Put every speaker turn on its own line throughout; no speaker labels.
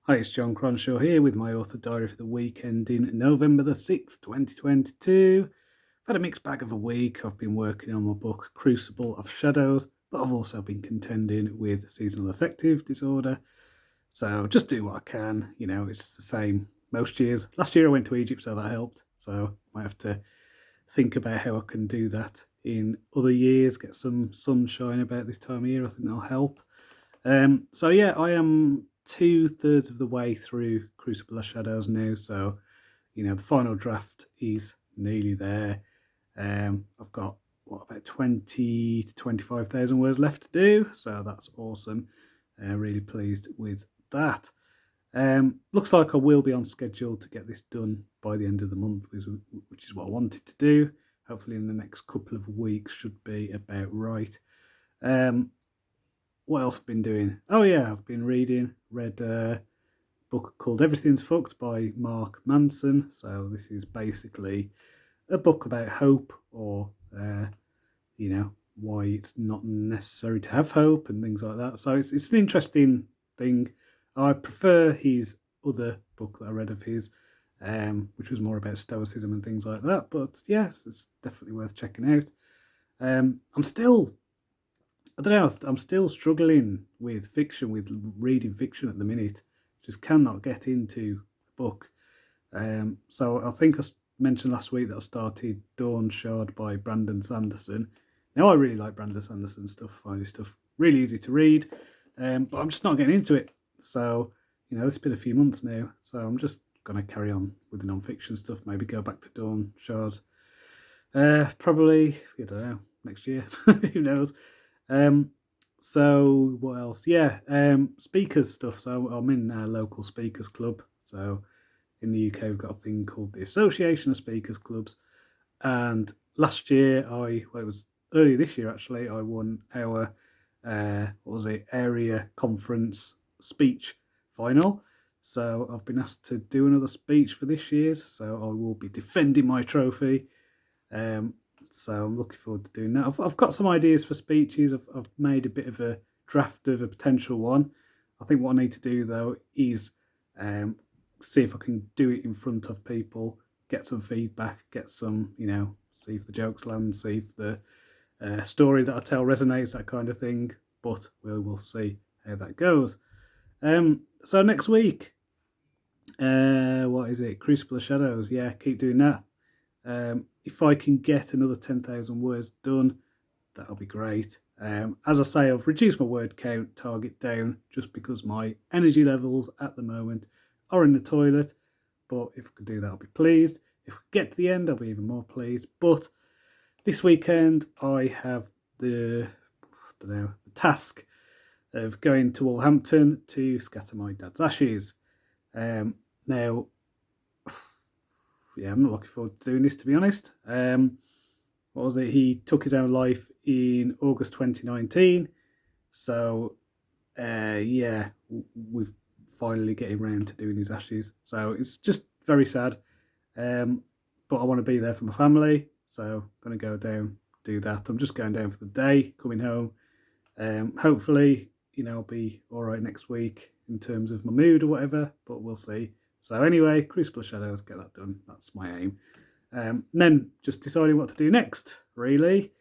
Hi, it's Jon Cronshaw here with my author diary for the week ending November the 6th, 2022. I've had a mixed bag of a week. I've been working on my book Crucible of Shadows, but I've also been contending with seasonal affective disorder. So just do what I can. It's the same most years. Last year I went to Egypt, so that helped. So I might have to think about how I can do that in other years, get some sunshine about this time of year. I think that'll help. I am two-thirds of the way through Crucible of Shadows now. So, the final draft is nearly there. I've got about 20 to 25,000 words left to do. So that's awesome. Really pleased with that. Looks like I will be on schedule to get this done by the end of the month, which is what I wanted to do. Hopefully in the next couple of weeks should be about right. What else have I been doing? Oh yeah, I've been read a book called Everything's Fucked by Mark Manson. So this is basically a book about hope, or why it's not necessary to have hope and things like that. So it's an interesting thing. I prefer his other book that I read of his, which was more about stoicism and things like that. But yeah, it's definitely worth checking out. I'm still I don't know. I'm still struggling with fiction, with reading fiction at the minute. Just cannot get into a book. So I think mentioned last week that I started Dawn Shard by Brandon Sanderson. Now I really like Brandon Sanderson stuff. I find his stuff really easy to read, but I'm just not getting into it. So it's been a few months now. So I'm just going to carry on with the non-fiction stuff. Maybe go back to Dawn Shard. Probably, I don't know, next year. Who knows? So what else? Yeah, speakers stuff. So I'm in a local speakers club. So in the UK, we've got a thing called the Association of Speakers Clubs. And last year, it was earlier this year actually, I won our area conference speech final. So I've been asked to do another speech for this year's. So I will be defending my trophy. So I'm looking forward to doing that. I've got some ideas for speeches. I've made a bit of a draft of a potential one. I think what I need to do though is see if I can do it in front of people, get some feedback, get some, see if the jokes land, see if the story that I tell resonates, that kind of thing. But we'll see how that goes. So next week, what is it? Crucible of Shadows. Yeah, keep doing that. If I can get another 10,000 words done, that'll be great. As I say, I've reduced my word count target down just because my energy levels at the moment are in the toilet. But if I could do that, I'll be pleased. If we get to the end, I'll be even more pleased. But this weekend, I have the task of going to Wolverhampton to scatter my dad's ashes. Now, I'm not looking forward to doing this, to be honest. What was it? He took his own life in August 2019. So, we've finally getting around to doing his ashes. So it's just very sad. But I want to be there for my family. So I'm going to go down, do that. I'm just going down for the day, coming home. Hopefully, I'll be all right next week in terms of my mood or whatever, but we'll see. So anyway, Crucible Shadows, get that done. That's my aim. And then just deciding what to do next, really.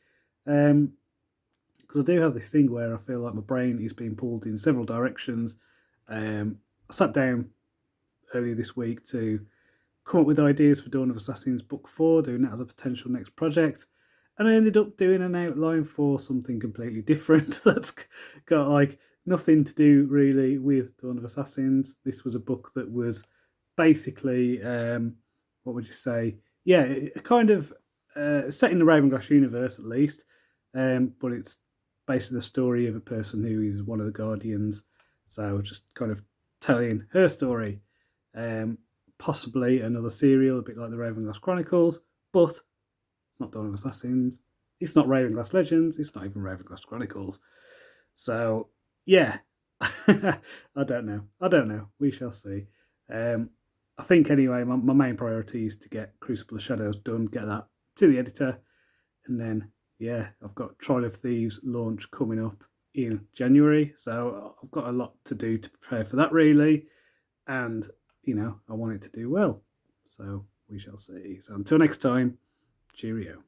Because I do have this thing where I feel like my brain is being pulled in several directions. I sat down earlier this week to come up with ideas for Dawn of Assassins Book 4, doing that as a potential next project. And I ended up doing an outline for something completely different that's got nothing to do really with Dawn of Assassins. This was a book that was basically, what would you say? Yeah, a kind of set in the Ravenglass universe at least, but it's basically the story of a person who is one of the Guardians. So just kind of telling her story. Possibly another serial, a bit like the Ravenglass Chronicles, but it's not Dawn of Assassins. It's not Ravenglass Legends. It's not even Ravenglass Chronicles. So, yeah. I don't know. We shall see. I think, anyway, my main priority is to get Crucible of Shadows done, get that to the editor, and then, I've got Trial of Thieves launch coming up in January. So I've got a lot to do to prepare for that, really. and I want it to do well. So we shall see. So until next time, cheerio.